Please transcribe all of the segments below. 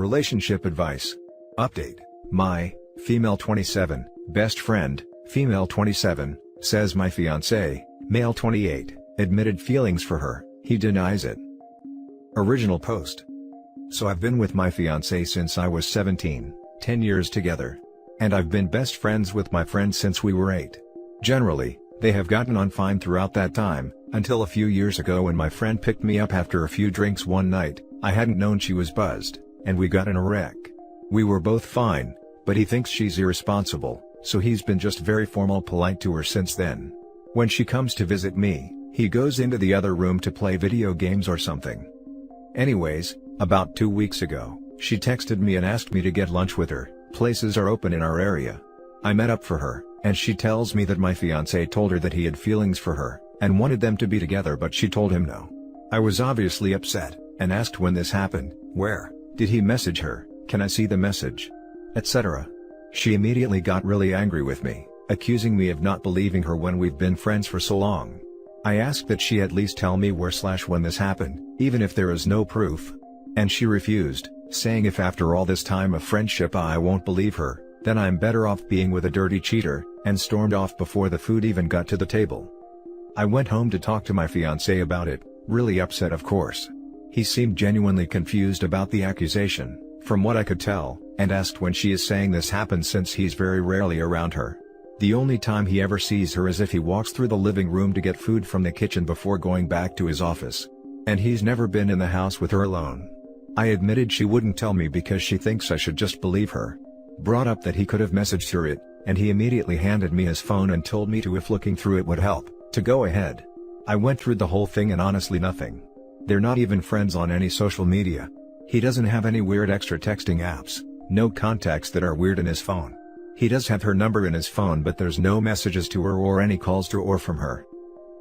Relationship advice. Update. My, female 27, best friend, female 27, says my fiancé, male 28, admitted feelings for her. He denies it. Original post. So I've been with my fiancé since I was 17, 10 years together. And I've been best friends with my friend since we were 8. Generally, they have gotten on fine throughout that time, until a few years ago when my friend picked me up after a few drinks one night. I hadn't known she was buzzed, and we got in a wreck. We were both fine, but he thinks she's irresponsible, so he's been just very formal polite to her since then. When she comes to visit me, he goes into the other room to play video games or something. Anyways, about 2 weeks ago, she texted me and asked me to get lunch with her. Places are open in our area. I met up for her, and she tells me that my fiancé told her that he had feelings for her, and wanted them to be together, but she told him no. I was obviously upset, and asked when this happened, where, did he message her, can I see the message, etc. She immediately got really angry with me, accusing me of not believing her when we've been friends for so long. I asked that she at least tell me where/when this happened, even if there is no proof. And she refused, saying if after all this time of friendship I won't believe her, then I'm better off being with a dirty cheater, and stormed off before the food even got to the table. I went home to talk to my fiancé about it, really upset of course. He seemed genuinely confused about the accusation, from what I could tell, and asked when she is saying this happened since he's very rarely around her. The only time he ever sees her is if he walks through the living room to get food from the kitchen before going back to his office. And he's never been in the house with her alone. I admitted she wouldn't tell me because she thinks I should just believe her. Brought up that he could have messaged her it, and he immediately handed me his phone and told me to, if looking through it would help, to go ahead. I went through the whole thing and honestly nothing. They're not even friends on any social media. He doesn't have any weird extra texting apps, no contacts that are weird in his phone. He does have her number in his phone, but there's no messages to her or any calls to or from her.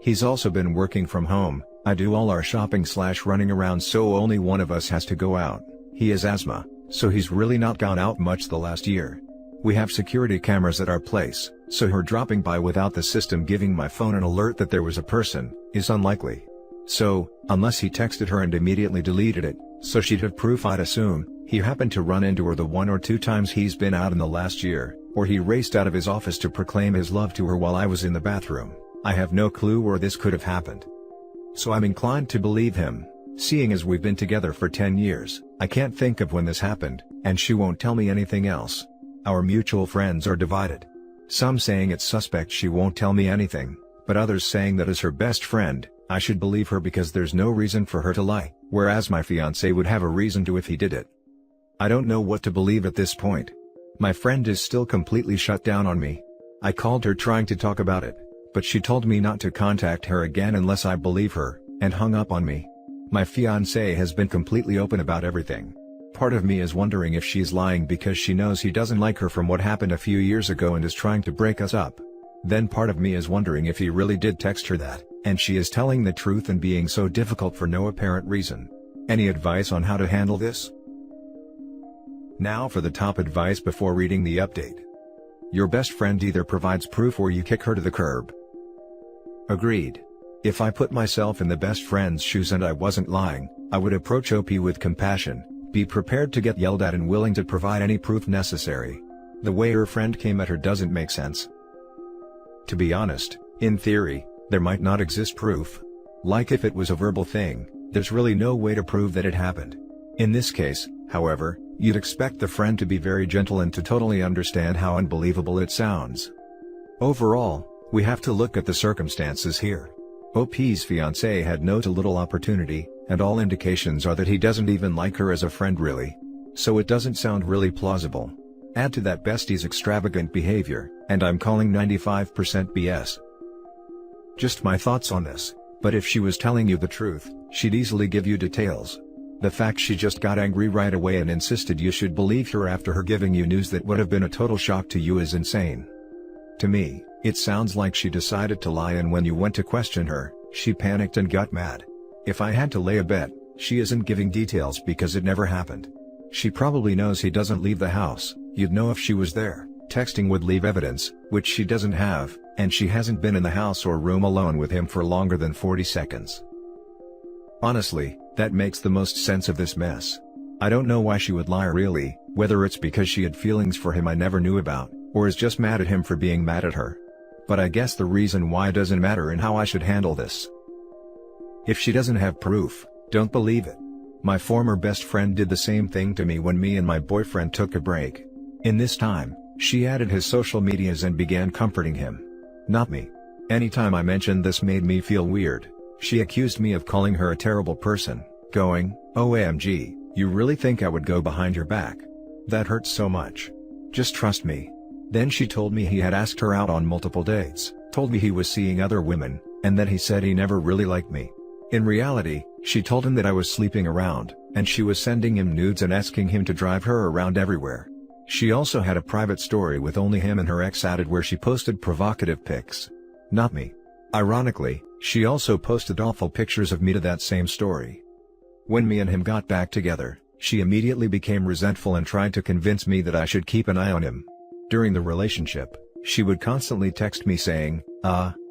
He's also been working from home. I do all our shopping/running around, so only one of us has to go out. He has asthma, so he's really not gone out much the last year. We have security cameras at our place, so her dropping by without the system giving my phone an alert that there was a person, is unlikely. So, unless he texted her and immediately deleted it, so she'd have proof, I'd assume, he happened to run into her the 1 or 2 times he's been out in the last year, or he raced out of his office to proclaim his love to her while I was in the bathroom. I have no clue where this could have happened. So I'm inclined to believe him, seeing as we've been together for 10 years, I can't think of when this happened, and she won't tell me anything else. Our mutual friends are divided. Some saying it's suspect she won't tell me anything, but others saying that as her best friend, I should believe her because there's no reason for her to lie, whereas my fiancé would have a reason to if he did it. I don't know what to believe at this point. My friend is still completely shut down on me. I called her trying to talk about it, but she told me not to contact her again unless I believe her, and hung up on me. My fiancé has been completely open about everything. Part of me is wondering if she's lying because she knows he doesn't like her from what happened a few years ago and is trying to break us up. Then part of me is wondering if he really did text her that, and she is telling the truth and being so difficult for no apparent reason. Any advice on how to handle this? Now for the top advice before reading the update. Your best friend either provides proof or you kick her to the curb. Agreed. If I put myself in the best friend's shoes and I wasn't lying, I would approach OP with compassion, be prepared to get yelled at and willing to provide any proof necessary. The way her friend came at her doesn't make sense. To be honest, in theory, there might not exist proof. Like if it was a verbal thing, there's really no way to prove that it happened. In this case, however, you'd expect the friend to be very gentle and to totally understand how unbelievable it sounds. Overall, we have to look at the circumstances here. OP's fiancé had no to little opportunity, and all indications are that he doesn't even like her as a friend really. So it doesn't sound really plausible. Add to that bestie's extravagant behavior, and I'm calling 95% BS. Just my thoughts on this, but if she was telling you the truth, she'd easily give you details. The fact she just got angry right away and insisted you should believe her after her giving you news that would have been a total shock to you is insane. To me, it sounds like she decided to lie, and when you went to question her, she panicked and got mad. If I had to lay a bet, she isn't giving details because it never happened. She probably knows he doesn't leave the house. You'd know if she was there. Texting would leave evidence, which she doesn't have, and she hasn't been in the house or room alone with him for longer than 40 seconds. Honestly, that makes the most sense of this mess. I don't know why she would lie really, whether it's because she had feelings for him I never knew about, or is just mad at him for being mad at her. But I guess the reason why doesn't matter and how I should handle this. If she doesn't have proof, don't believe it. My former best friend did the same thing to me when me and my boyfriend took a break. In this time, she added his social medias and began comforting him. Not me. Anytime I mentioned this made me feel weird. She accused me of calling her a terrible person, going, "OMG, you really think I would go behind your back? That hurts so much. Just trust me." Then she told me he had asked her out on multiple dates, told me he was seeing other women, and that he said he never really liked me. In reality, she told him that I was sleeping around, and she was sending him nudes and asking him to drive her around everywhere. She also had a private story with only him and her ex added where she posted provocative pics. Not me. Ironically, she also posted awful pictures of me to that same story. When me and him got back together, she immediately became resentful and tried to convince me that I should keep an eye on him. During the relationship, she would constantly text me saying,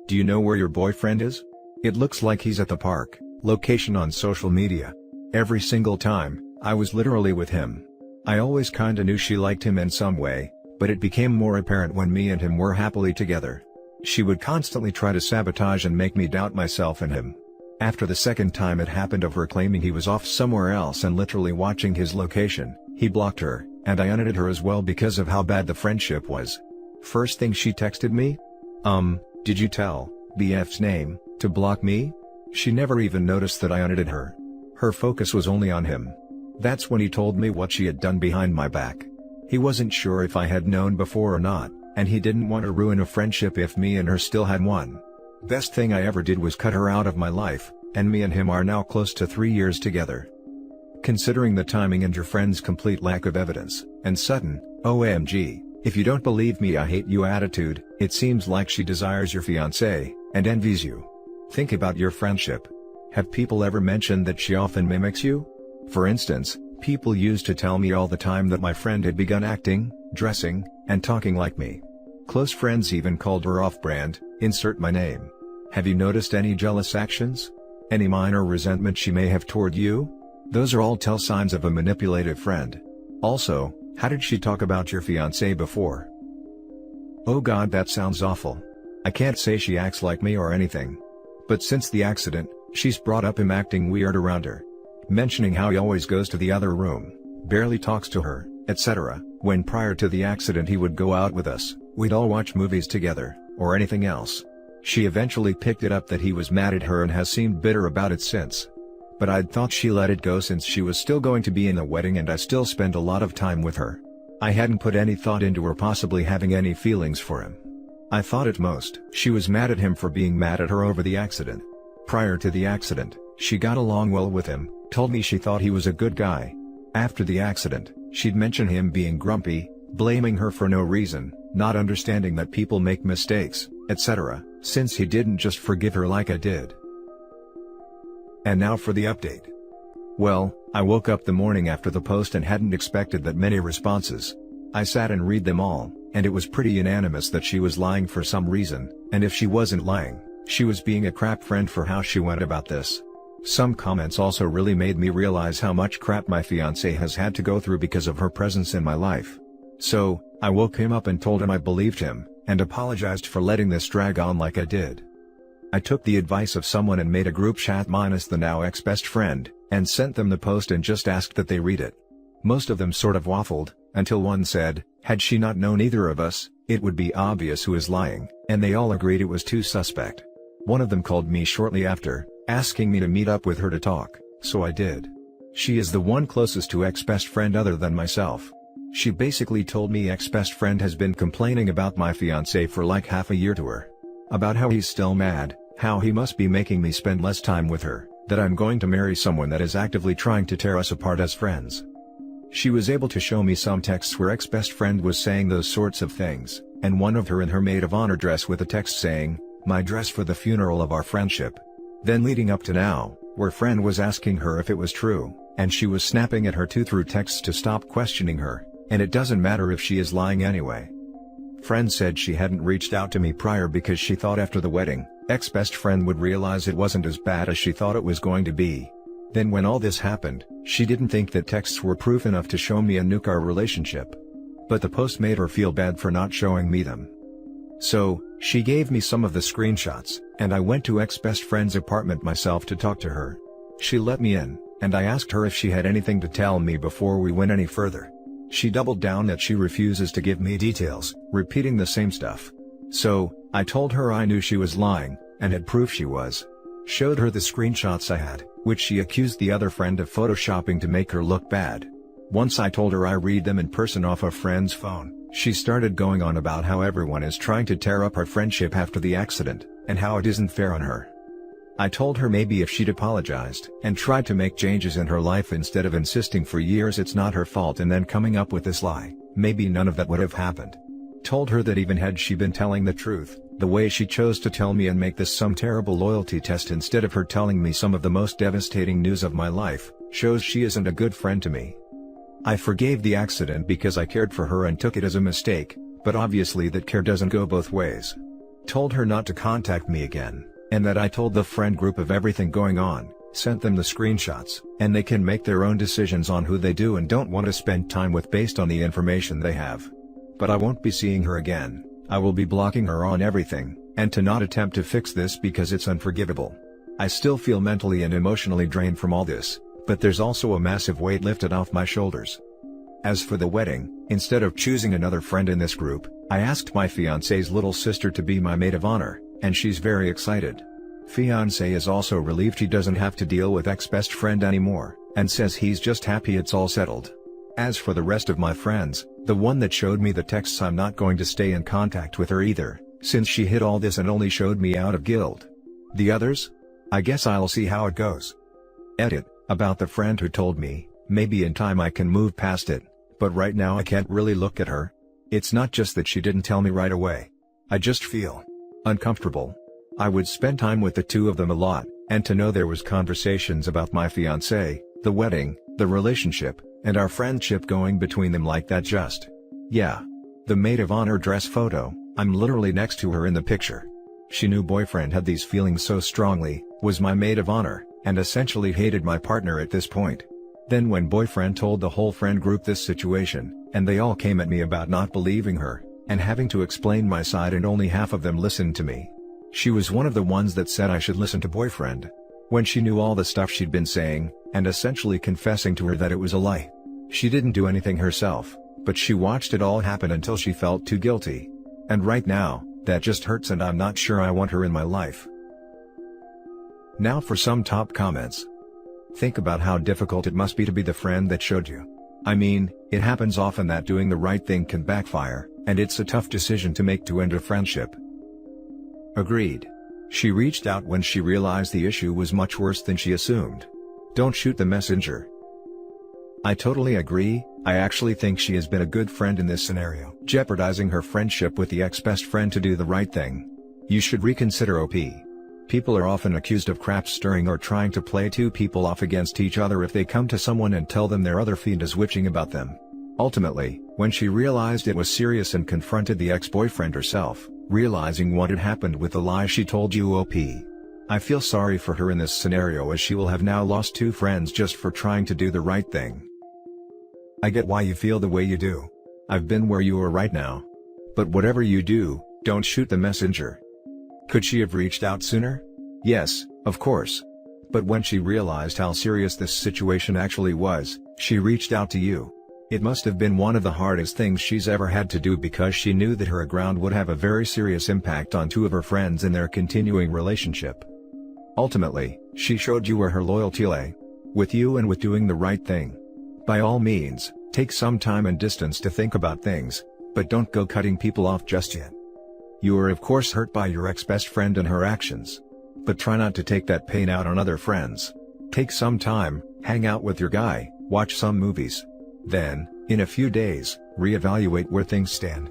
do you know where your boyfriend is? It looks like he's at the park," location on social media. Every single time, I was literally with him. I always kinda knew she liked him in some way, but it became more apparent when me and him were happily together. She would constantly try to sabotage and make me doubt myself and him. After the second time it happened of her claiming he was off somewhere else and literally watching his location, he blocked her, and I unadded her as well because of how bad the friendship was. First thing she texted me? Did you tell BF's name to block me? She never even noticed that I unadded her. Her focus was only on him. That's when he told me what she had done behind my back. He wasn't sure if I had known before or not, and he didn't want to ruin a friendship if me and her still had one. Best thing I ever did was cut her out of my life, and me and him are now close to 3 years together. Considering the timing and your friend's complete lack of evidence, and sudden, "OMG, if you don't believe me I hate you" attitude, it seems like she desires your fiancé, and envies you. Think about your friendship. Have people ever mentioned that she often mimics you? For instance, people used to tell me all the time that my friend had begun acting, dressing, and talking like me. Close friends even called her off-brand, insert my name. Have you noticed any jealous actions? Any minor resentment she may have toward you? Those are all tell signs of a manipulative friend. Also, how did she talk about your fiancé before? Oh god, that sounds awful. I can't say she acts like me or anything. But since the accident, she's brought up him acting weird around her. Mentioning how he always goes to the other room, barely talks to her, etc. When prior to the accident he would go out with us, we'd all watch movies together, or anything else. She eventually picked it up that he was mad at her and has seemed bitter about it since. But I'd thought she let it go since she was still going to be in the wedding and I still spend a lot of time with her. I hadn't put any thought into her possibly having any feelings for him. I thought at most, she was mad at him for being mad at her over the accident. Prior to the accident, she got along well with him, told me she thought he was a good guy. After the accident, she'd mention him being grumpy, blaming her for no reason, not understanding that people make mistakes, etc., since he didn't just forgive her like I did. And now for the update. Well, I woke up the morning after the post and hadn't expected that many responses. I sat and read them all, and it was pretty unanimous that she was lying for some reason, and if she wasn't lying, she was being a crap friend for how she went about this. Some comments also really made me realize how much crap my fiancé has had to go through because of her presence in my life. So, I woke him up and told him I believed him, and apologized for letting this drag on like I did. I took the advice of someone and made a group chat minus the now ex-best friend, and sent them the post and just asked that they read it. Most of them sort of waffled, until one said, had she not known either of us, it would be obvious who is lying, and they all agreed it was too suspect. One of them called me shortly after, asking me to meet up with her to talk, so I did. She is the one closest to ex-best friend other than myself. She basically told me ex-best friend has been complaining about my fiancé for like half a year to her. About how he's still mad, how he must be making me spend less time with her, that I'm going to marry someone that is actively trying to tear us apart as friends. She was able to show me some texts where ex-best friend was saying those sorts of things, and one of her in her maid of honor dress with a text saying, "My dress for the funeral of our friendship." Then leading up to now, where friend was asking her if it was true, and she was snapping at her too through texts to stop questioning her, and it doesn't matter if she is lying anyway. Friend said she hadn't reached out to me prior because she thought after the wedding, ex-best friend would realize it wasn't as bad as she thought it was going to be. Then when all this happened, she didn't think that texts were proof enough to show me and nuke our relationship. But the post made her feel bad for not showing me them. So, she gave me some of the screenshots, and I went to ex-best friend's apartment myself to talk to her. She let me in, and I asked her if she had anything to tell me before we went any further. She doubled down that she refuses to give me details, repeating the same stuff. So, I told her I knew she was lying, and had proof she was. Showed her the screenshots I had, which she accused the other friend of photoshopping to make her look bad. Once I told her I read them in person off a friend's phone, she started going on about how everyone is trying to tear up our friendship after the accident, and how it isn't fair on her. I told her maybe if she'd apologized and tried to make changes in her life instead of insisting for years it's not her fault and then coming up with this lie, maybe none of that would have happened. Told her that even had she been telling the truth, the way she chose to tell me and make this some terrible loyalty test instead of her telling me some of the most devastating news of my life, shows she isn't a good friend to me. I forgave the accident because I cared for her and took it as a mistake, but obviously that care doesn't go both ways. Told her not to contact me again, and that I told the friend group of everything going on, sent them the screenshots, and they can make their own decisions on who they do and don't want to spend time with based on the information they have. But I won't be seeing her again, I will be blocking her on everything, and to not attempt to fix this because it's unforgivable. I still feel mentally and emotionally drained from all this, but there's also a massive weight lifted off my shoulders. As for the wedding, instead of choosing another friend in this group, I asked my fiancé's little sister to be my maid of honor, and she's very excited. Fiancé is also relieved he doesn't have to deal with ex-best friend anymore, and says he's just happy it's all settled. As for the rest of my friends, the one that showed me the texts, I'm not going to stay in contact with her either, since she hid all this and only showed me out of guilt. The others? I guess I'll see how it goes. Edit. About the friend who told me, maybe in time I can move past it, but right now I can't really look at her. It's not just that she didn't tell me right away. I just feel uncomfortable. I would spend time with the two of them a lot, and to know there was conversations about my fiancé, the wedding, the relationship, and our friendship going between them like that just. Yeah. The maid of honor dress photo, I'm literally next to her in the picture. She knew boyfriend had these feelings so strongly, was my maid of honor, and essentially hated my partner at this point. Then when boyfriend told the whole friend group this situation, and they all came at me about not believing her, and having to explain my side and only half of them listened to me. She was one of the ones that said I should listen to boyfriend. When she knew all the stuff she'd been saying, and essentially confessing to her that it was a lie. She didn't do anything herself, but she watched it all happen until she felt too guilty. And right now, that just hurts and I'm not sure I want her in my life. Now for some top comments. Think about how difficult it must be to be the friend that showed you. I mean, it happens often that doing the right thing can backfire, and it's a tough decision to make to end a friendship. Agreed. She reached out when she realized the issue was much worse than she assumed. Don't shoot the messenger. I totally agree. I actually think she has been a good friend in this scenario, jeopardizing her friendship with the ex-best friend to do the right thing. You should reconsider OP. People are often accused of crap stirring or trying to play two people off against each other if they come to someone and tell them their other fiend is witching about them. Ultimately, when she realized it was serious and confronted the ex-boyfriend herself, realizing what had happened with the lie she told you OP. I feel sorry for her in this scenario as she will have now lost two friends just for trying to do the right thing. I get why you feel the way you do. I've been where you are right now. But whatever you do, don't shoot the messenger. Could she have reached out sooner? Yes, of course. But when she realized how serious this situation actually was, she reached out to you. It must have been one of the hardest things she's ever had to do because she knew that her ground would have a very serious impact on two of her friends in their continuing relationship. Ultimately, she showed you where her loyalty lay. With you and with doing the right thing. By all means, take some time and distance to think about things, but don't go cutting people off just yet. You are of course hurt by your ex-best friend and her actions. But try not to take that pain out on other friends. Take some time, hang out with your guy, watch some movies. Then, in a few days, reevaluate where things stand.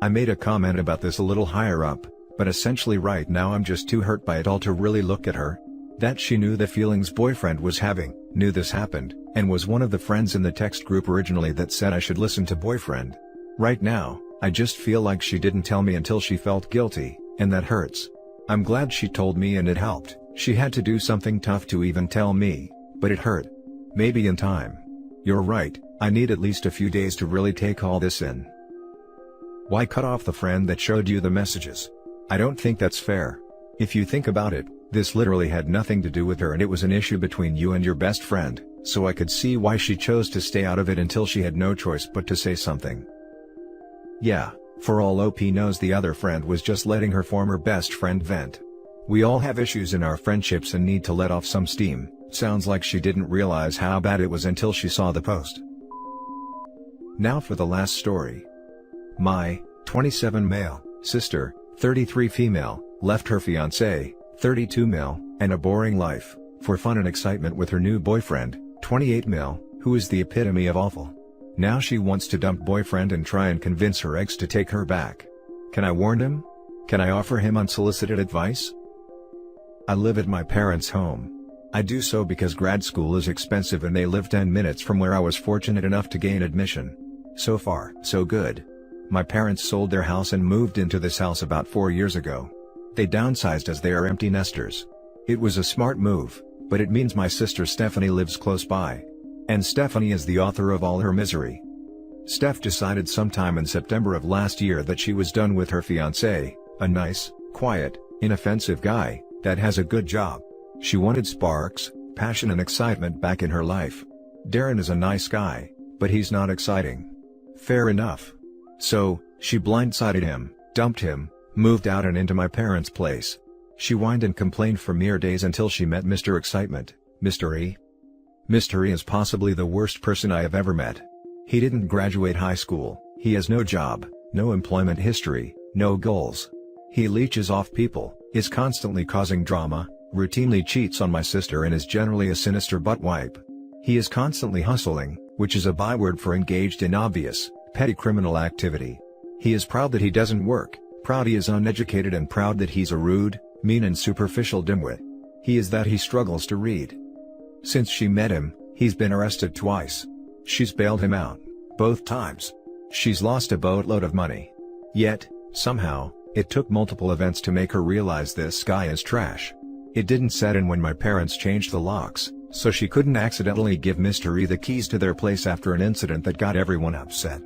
I made a comment about this a little higher up, but essentially right now I'm just too hurt by it all to really look at her. That she knew the feelings boyfriend was having, knew this happened, and was one of the friends in the text group originally that said I should listen to boyfriend. Right now, I just feel like she didn't tell me until she felt guilty, and that hurts. I'm glad she told me and it helped, She had to do something tough to even tell me, but it hurt. Maybe in time. You're right, I need at least a few days to really take all this in. Why cut off the friend that showed you the messages? I don't think that's fair. If you think about it, this literally had nothing to do with her and it was an issue between you and your best friend, so I could see why she chose to stay out of it until she had no choice but to say something. Yeah, for all OP knows the other friend was just letting her former best friend vent. We all have issues in our friendships and need to let off some steam. Sounds like she didn't realize how bad it was until she saw the post. Now for the last story. My 27 male sister, 33 female, left her fiancé, 32 male, and a boring life, for fun and excitement with her new boyfriend, 28 male, who is the epitome of awful. Now she wants to dump boyfriend and try and convince her ex to take her back. Can I warn him? Can I offer him unsolicited advice? I live at my parents' home. I do so because grad school is expensive and they live 10 minutes from where I was fortunate enough to gain admission. So far, so good. My parents sold their house and moved into this house about 4 years ago. They downsized as they are empty nesters. It was a smart move, but it means my sister Stephanie lives close by. And Stephanie is the author of all her misery. Steph decided sometime in September of last year that she was done with her fiancé, a nice, quiet, inoffensive guy, that has a good job. She wanted sparks, passion and excitement back in her life. Darren is a nice guy, but he's not exciting. Fair enough. So, she blindsided him, dumped him, moved out and into my parents' place. She whined and complained for mere days until she met Mr. Excitement, Mr. E. Mr. E is possibly the worst person I have ever met. He didn't graduate high school, he has no job, no employment history, no goals. He leeches off people, is constantly causing drama, routinely cheats on my sister and is generally a sinister butt wipe. He is constantly hustling, which is a byword for engaged in obvious, petty criminal activity. He is proud that he doesn't work, proud he is uneducated and proud that he's a rude, mean and superficial dimwit. He is that he struggles to read. Since she met him, he's been arrested twice. She's bailed him out, both times. She's lost a boatload of money. Yet, somehow, it took multiple events to make her realize this guy is trash. It didn't set in when my parents changed the locks, so she couldn't accidentally give Mr. E the keys to their place after an incident that got everyone upset.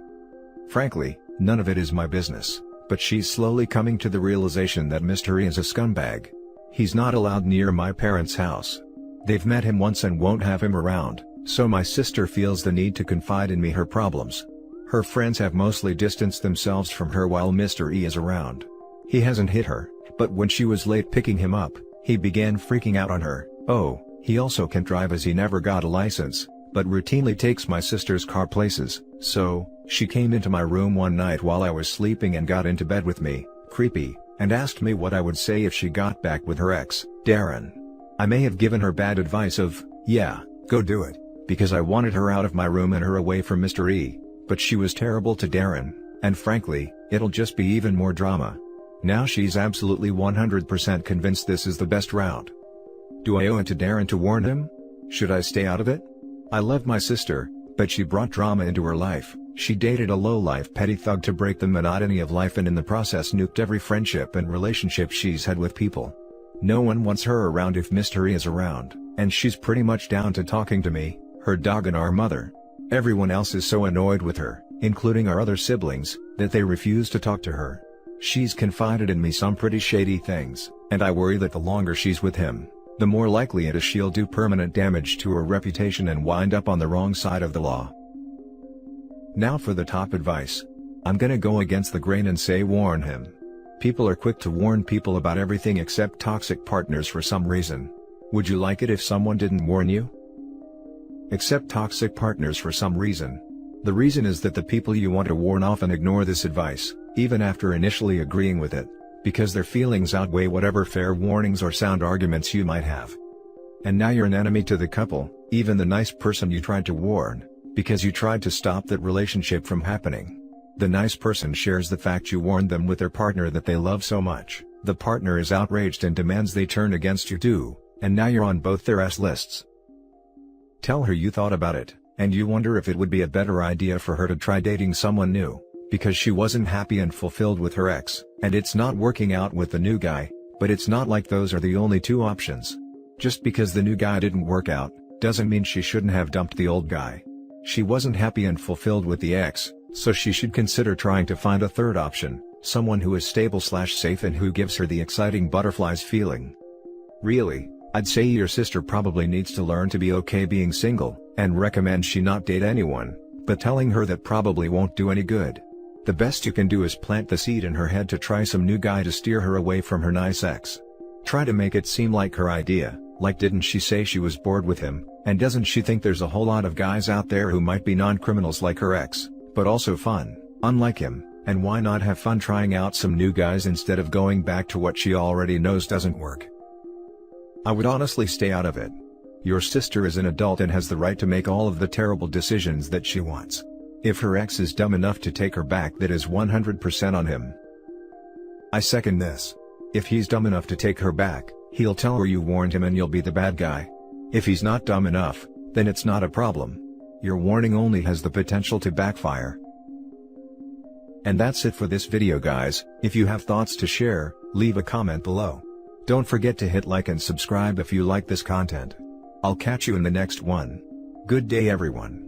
Frankly, none of it is my business, but she's slowly coming to the realization that Mr. E is a scumbag. He's not allowed near my parents' house. They've met him once and won't have him around, so my sister feels the need to confide in me her problems. Her friends have mostly distanced themselves from her while Mr. E is around. He hasn't hit her, but when she was late picking him up, he began freaking out on her. Oh, he also can't drive as he never got a license, but routinely takes my sister's car places, so, she came into my room one night while I was sleeping and got into bed with me, creepy, and asked me what I would say if she got back with her ex, Darren. I may have given her bad advice of, yeah, go do it, because I wanted her out of my room and her away from Mr. E, but she was terrible to Darren, and frankly, it'll just be even more drama. Now she's absolutely 100% convinced this is the best route. Do I owe it to Darren to warn him? Should I stay out of it? I love my sister, but she brought drama into her life. She dated a low-life petty thug to break the monotony of life and in the process nuked every friendship and relationship she's had with people. No one wants her around if Mr. E is around, and she's pretty much down to talking to me, her dog and our mother. Everyone else is so annoyed with her, including our other siblings, that they refuse to talk to her. She's confided in me some pretty shady things, and I worry that the longer she's with him, the more likely it is she'll do permanent damage to her reputation and wind up on the wrong side of the law. Now for the top advice. I'm gonna go against the grain and say warn him. People are quick to warn people about everything except toxic partners for some reason. Would you like it if someone didn't warn you? Except toxic partners for some reason. The reason is that the people you want to warn often ignore this advice, even after initially agreeing with it, because their feelings outweigh whatever fair warnings or sound arguments you might have. And now you're an enemy to the couple, even the nice person you tried to warn, because you tried to stop that relationship from happening. The nice person shares the fact you warned them with their partner that they love so much. The partner is outraged and demands they turn against you too, and now you're on both their S lists. Tell her you thought about it, and you wonder if it would be a better idea for her to try dating someone new, because she wasn't happy and fulfilled with her ex, and it's not working out with the new guy, But it's not like those are the only two options. Just because the new guy didn't work out, doesn't mean she shouldn't have dumped the old guy. She wasn't happy and fulfilled with the ex, so she should consider trying to find a third option, someone who is stable/safe and who gives her the exciting butterflies feeling. Really, I'd say your sister probably needs to learn to be okay being single, and recommend she not date anyone, but telling her that probably won't do any good. The best you can do is plant the seed in her head to try some new guy to steer her away from her nice ex. Try to make it seem like her idea, like didn't she say she was bored with him, and doesn't she think there's a whole lot of guys out there who might be non-criminals like her ex, but also fun, unlike him, and why not have fun trying out some new guys instead of going back to what she already knows doesn't work? I would honestly stay out of it. Your sister is an adult and has the right to make all of the terrible decisions that she wants. If her ex is dumb enough to take her back, that is 100% on him. I second this. If he's dumb enough to take her back, he'll tell her you warned him and you'll be the bad guy. If he's not dumb enough, then it's not a problem. Your warning only has the potential to backfire. And that's it for this video, guys. If you have thoughts to share, leave a comment below. Don't forget to hit like and subscribe if you like this content. I'll catch you in the next one. Good day, everyone.